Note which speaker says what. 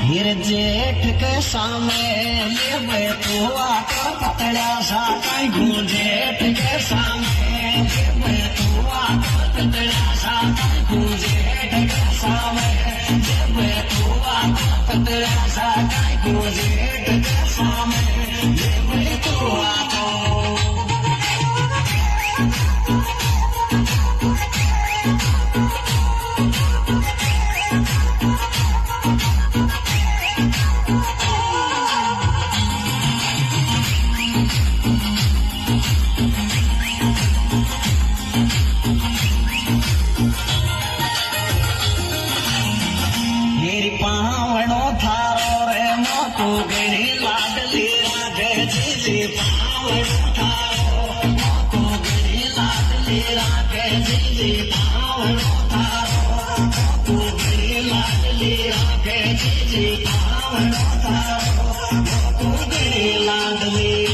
Speaker 1: हीर जेठ के सामने लेवे तू आकर पतड़ा सा काढ़ू जेठ के सामने लेवे तू आकर पतड़ा सा काढ़ू जेठ के सामने लेवे तू आकर पतड़ा सा काढ़ू जेठ के सामने लेवे तू आकर पावनो थारो रे मोटू गणी लाडली राधे जी पावनो थारो मोटू गणी लाडली राधे जी पावनो थारो मोटू गणी लाडली राधे जी पावनो थारो मोटू गणी लाडली